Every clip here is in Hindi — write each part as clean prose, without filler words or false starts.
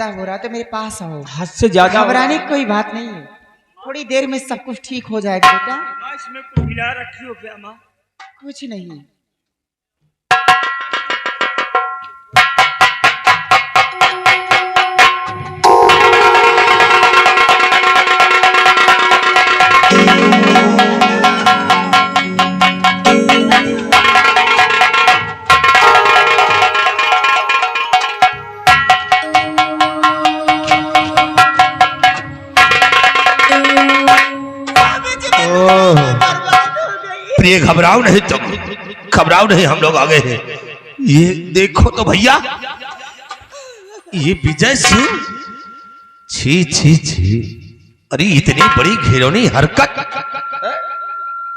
ज्यादा हो रहा है तो मेरे पास आओ। हद से ज्यादा घबराने की कोई बात नहीं है, थोड़ी देर में सब कुछ ठीक हो जाएगा बेटा। इसमें कुछ मिला रखी हो क्या माँ? कुछ नहीं। प्रिय घबराओ नहीं, तुम घबराओ नहीं, हम लोग आ गए हैं। ये देखो तो भैया, ये विजय सिंह, छी छी छी, अरे इतनी बड़ी घिनौनी हरकत,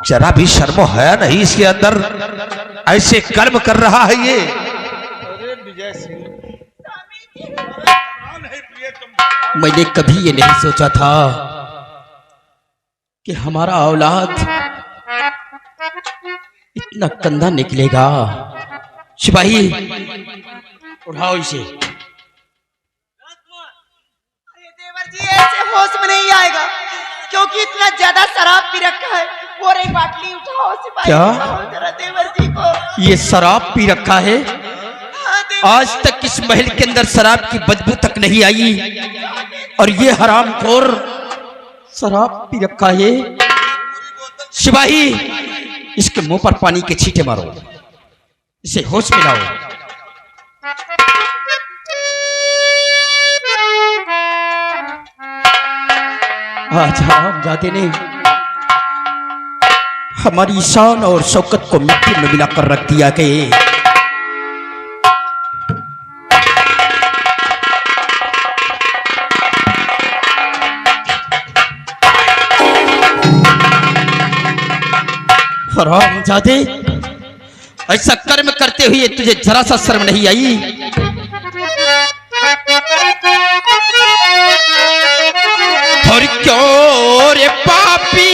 जरा भी शर्म है नहीं इसके अंदर, ऐसे कर्म कर रहा है ये। अरे विजय सिंह, मैंने कभी ये नहीं सोचा था कि हमारा औलाद इतना कंधा निकलेगा। सिपाही उठाओ इसे। अरे देवर जी ऐसे होश में नहीं आएगा क्योंकि इतना ज्यादा शराब पी रखा है। और एक बाटली उठाओ सिपाही, क्या? उठाओ जरा देवर जी को। ये शराब पी रखा है? हाँ, देवर आज तक इस महल के अंदर शराब की बदबू तक नहीं आई और ये हरामखोर शराब पी रखा है। सिपाही इसके मुंह पर पानी के छींटे मारो, इसे होश में लाओ। आज हरामजादे ने हमारी शान और शौकत को मिट्टी में मिलाकर रख दिया कि हरामजादे, ऐसा कर्म करते हुए तुझे जरा सा शर्म नहीं आई? और क्यों रे पापी,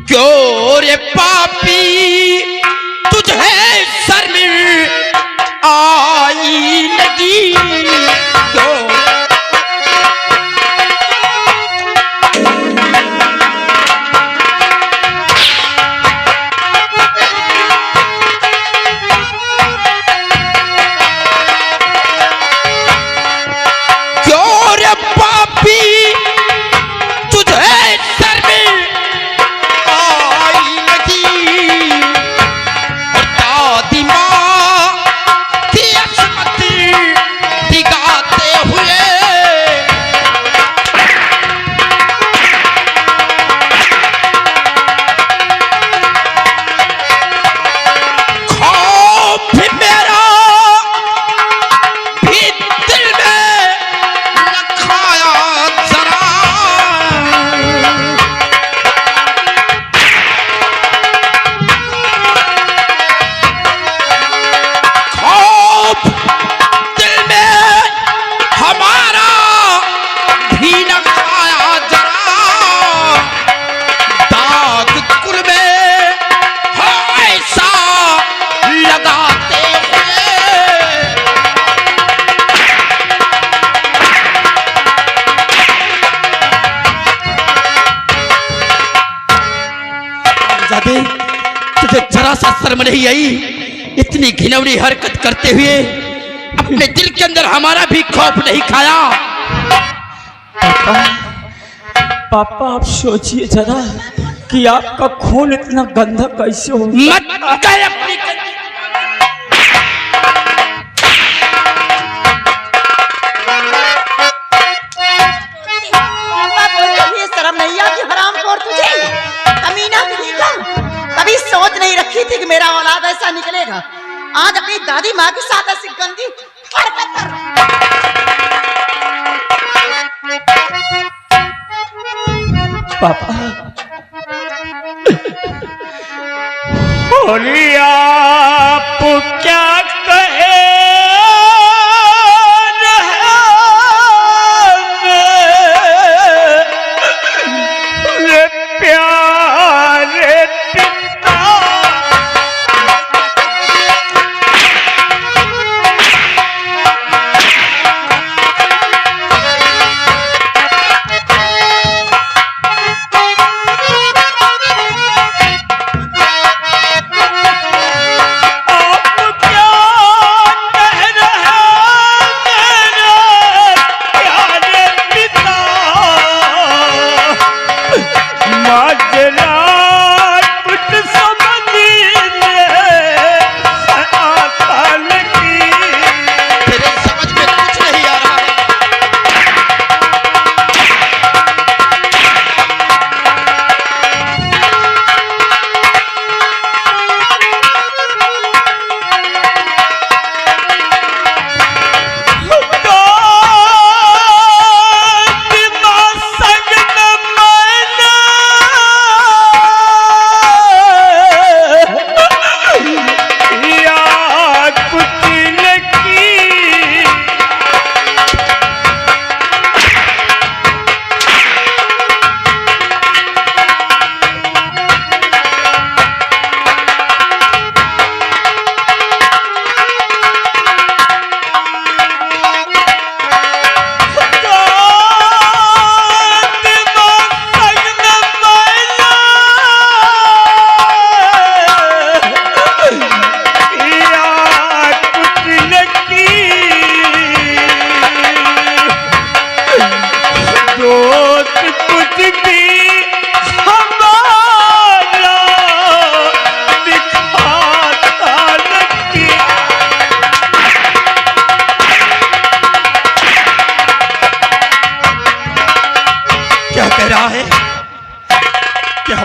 क्यों रे पापी, तुझे शर्म आई लगी? क्यों? तुझे जरा सा शर्म नहीं आई? इतनी घिनौनी हरकत करते हुए अपने दिल के अंदर हमारा भी खौफ नहीं खाया? पापा, पापा आप सोचिए जरा कि आपका खून इतना गंदा कैसे हो? मत कह अपनी शर्म नहीं आती हरामखोर तुझे? कमीना कहीं का कभी सोच नहीं रखी थी कि मेरा औलाद ऐसा निकलेगा। आज अपनी दादी माँ के साथ ऐसी गंदी हरकत कर पापा, होली आप क्या कहे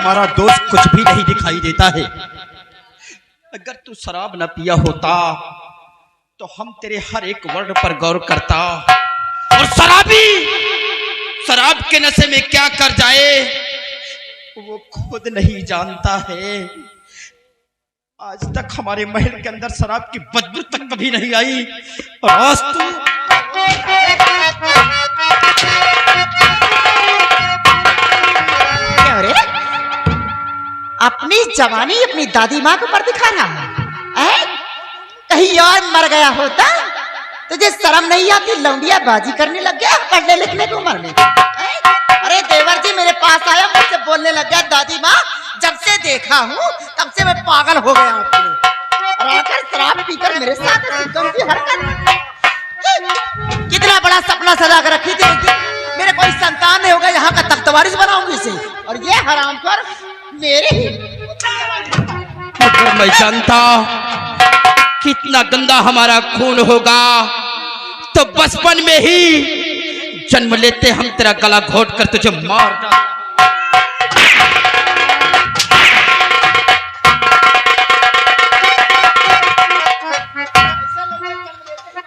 हमारा दोष कुछ भी नहीं दिखाई देता है। अगर तू शराब न पिया होता तो हम तेरे हर एक वर्ड पर गौर करता, और शराबी शराब के नशे में क्या कर जाए वो खुद नहीं जानता है। आज तक हमारे महल के अंदर शराब की बदबू तक कभी नहीं आई, और आज तू क्या रे? अपनी जवानी अपनी दादी माँ के ऊपर दिखा रहा है? कहीं और मर गया होता तुझे शर्म नहीं आती? लौंडिया बाजी करने लग गया पढ़ने लिखने की उम्र में। अरे देवर जी मेरे पास आया, मुझसे बोलने लग गया दादी माँ जब से देखा हूँ तब से मैं पागल हो गया आपके लिए, और आकर शराब पीकर मेरे साथ ऐसी गंदी हरकत। कितना बड़ा सपना सजा कर रखी थी मेरे कोई संतान नहीं होगा, यहाँ का तख्तवारिस बनाऊंगी इसे, और ये हरामखोर मेरे ही। अगर मैं जानता कितना गंदा हमारा खून होगा तो बचपन में ही जन्म लेते हम तेरा गला घोट कर तुझे मार डाल।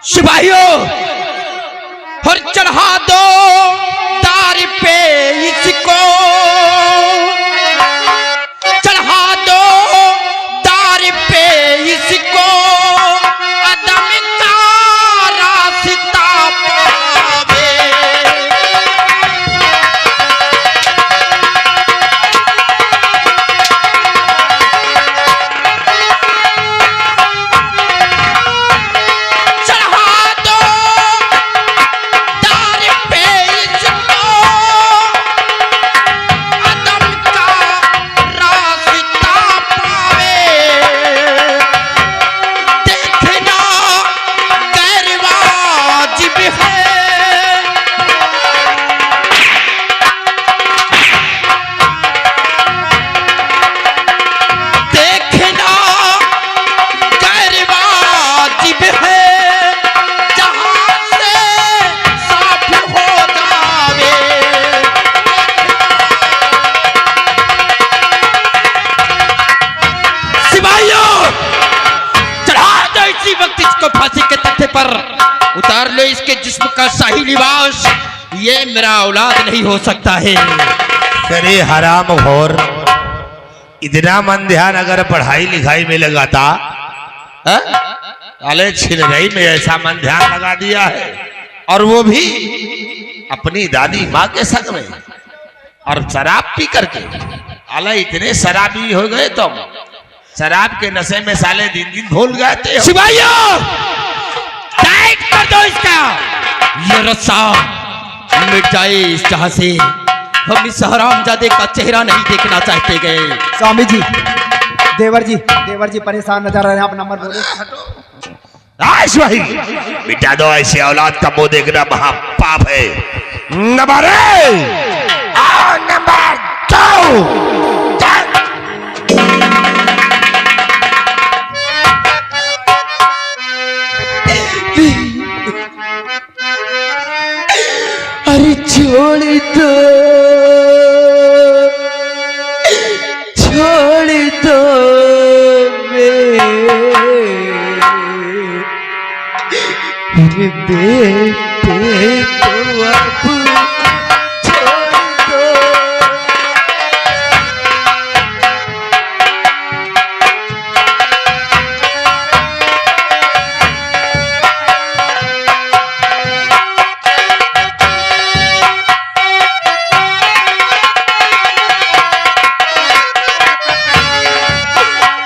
सिपाहियों, और चढ़ा दो तार पे इसको, चढ़ा दो तार पे इसको, अदम का रास्ता पावे। फांसी के तख्ते पर उतार लो इसके जिस्म का शाही लिबास, ये मेरा औलाद नहीं हो सकता है। अरे हराम घोर, इतना मन ध्यान अगर पढ़ाई लिखाई में लगाता, अले छिनरई में ऐसा मन ध्यान लगा दिया है, और वो भी अपनी दादी माँ के संग में, और शराब पी करके। अले इतने शराबी हो गए तुम, शराब के नशे में साले दिन दिन भूल गए थे। सिपाहियों, टाइट कर दो इसका, ये रस्सा मिट जाए इस जहां से। हम इस हरामजादे का चेहरा नहीं देखना चाहते गए। स्वामी जी, देवर जी परेशान नजर आ रहे हैं, आप नंबर बोले। भाई मिटा दो, ऐसे औलाद का मुंह देखना महापाप है। नंबर नंबर 2 अरे छोड़ दो मेरे बेटे को अब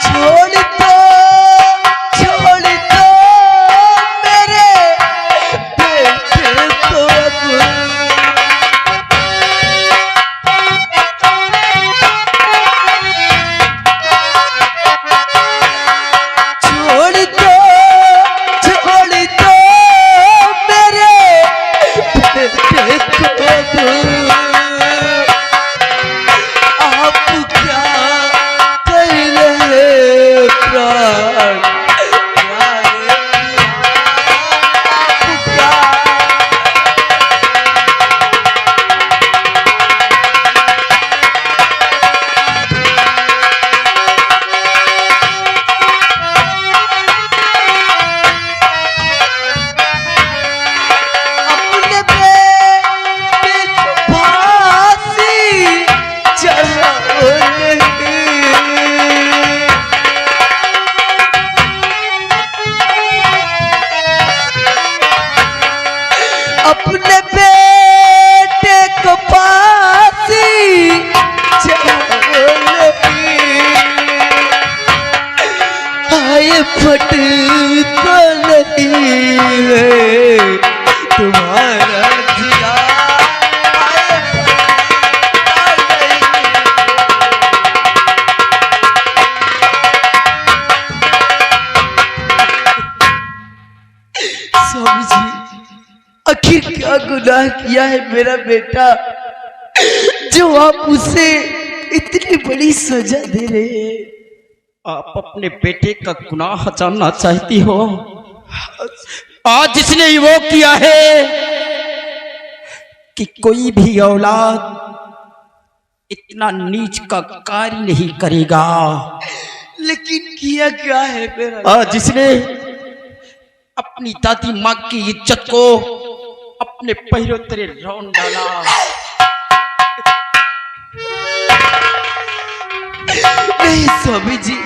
छोड़ दो। छोड़ दो मेरे बेटे को अब अपने बेटे को फांसी आए फट तो नहीं है तुम्हारा जिया स्वामी जी, आखिर क्या गुनाह किया है मेरा बेटा जो आप उसे इतनी बड़ी सजा दे रहे हैं? आप अपने बेटे का गुनाह जानना चाहती हो? आज जिसने वो किया है कि कोई भी औलाद इतना नीच का कार्य नहीं करेगा। लेकिन किया क्या है मेरा? आज जिसने अपनी दादी माँ की इज्जत को अपने पैरों तले रौंद डाला। नहीं स्वामी जी,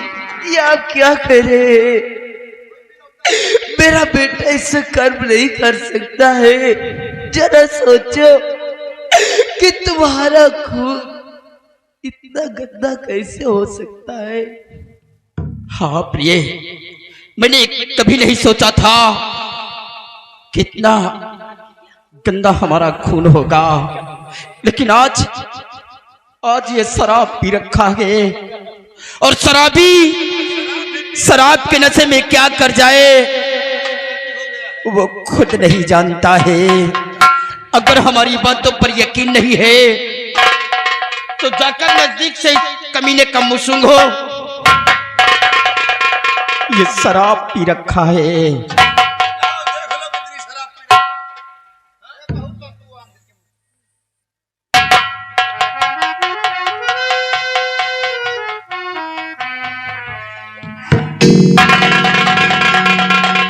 ये आप क्या कर रहे हैं? मेरा बेटा ऐसा कर्म नहीं कर सकता है। जरा सोचो कि तुम्हारा खून इतना गंदा कैसे हो सकता है? हाँ प्रिय, मैंने कभी नहीं सोचा था कितना गंदा हमारा खून होगा, लेकिन आज ये शराब पी रखा है और शराबी शराब के नशे में क्या कर जाए वो खुद नहीं जानता है। अगर हमारी बातों पर यकीन नहीं है तो जाकर नजदीक से कमीने का मुंह सूंघो। ये शराब पी रखा है।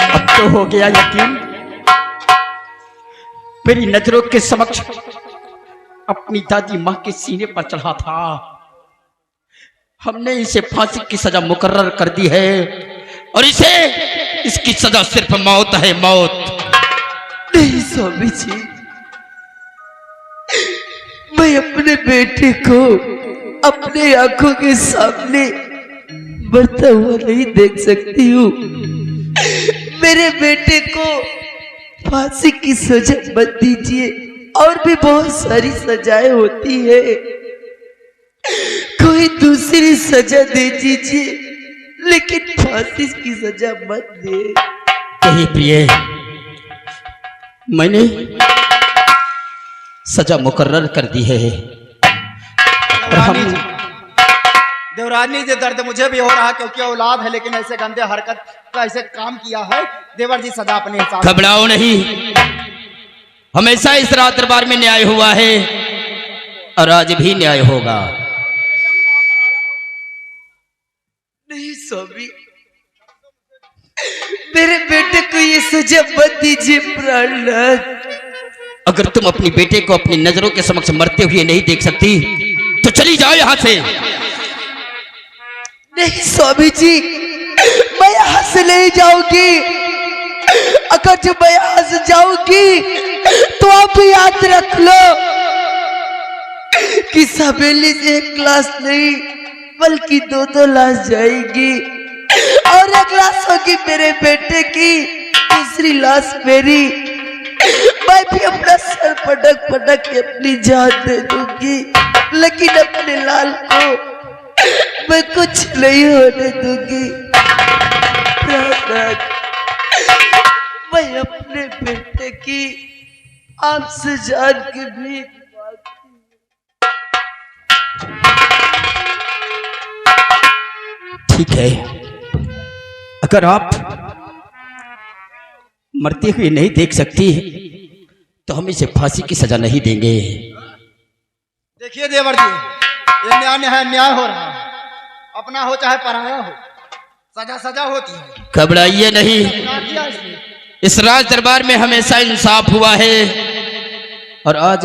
अब तो हो गया यकीन। मेरी नजरों के समक्ष अपनी दादी माँ के सीने पर चढ़ा था। हमने इसे फांसी की सजा मुकर्रर कर दी है और इसकी सजा सिर्फ मौत है, मौत। नहीं स्वामी जी, मैं अपने बेटे को अपने आंखों के सामने मरता हुआ नहीं देख सकती हूँ। मेरे बेटे को फांसी की सजा मत दीजिए, और भी बहुत सारी सजाएं होती है, कोई दूसरी सजा दे दीजिए, लेकिन फांसी की सजा मत दे। कहीं प्रिय, मैंने सजा मुकर्रर कर दी है और हम देवरानी जी, दर्द मुझे भी हो रहा क्योंकि औलाद है, लेकिन ऐसे गंदे हरकत का ऐसे काम किया है। देवर जी सजा अपने हिसाब से। घबराओ नहीं, हमेशा इस रात दरबार में न्याय हुआ है और आज भी न्याय होगा। नहीं स्वामी, मेरे बेटे को ये सजा मत दीजिए प्राणनाथ। अगर तुम अपनी बेटे को अपनी नजरों के समक्ष मरते हुए नहीं देख सकती तो चली जाओ यहां से। नहीं स्वामी जी, मैं यहां से नहीं जाऊंगी। अगर जब मैं यहां से जाऊंगी तो आप याद रख लो कि सवेली से एक लाश नहीं बल्कि दो लाश जाएगी, और एक लाश होगी मेरे बेटे की, दूसरी लाश मेरी। मैं भी अपना सर पटक पटक के अपनी जान दे दूंगी, लेकिन अपने लाल को मैं कुछ नहीं होने दूंगी। मैं अपने बेटे की आपसे जान के भी ठीक है, अगर आप मरते हुए नहीं देख सकती तो हम इसे फांसी की सजा नहीं देंगे। देखिए देवर जी, ये न्याय हो रहा है। अपना हो चाहे पराया हो, सजा सजा होती है। घबराइए नहीं, क्या किया इसने? इस राज दरबार में हमेशा इंसाफ हुआ है और आज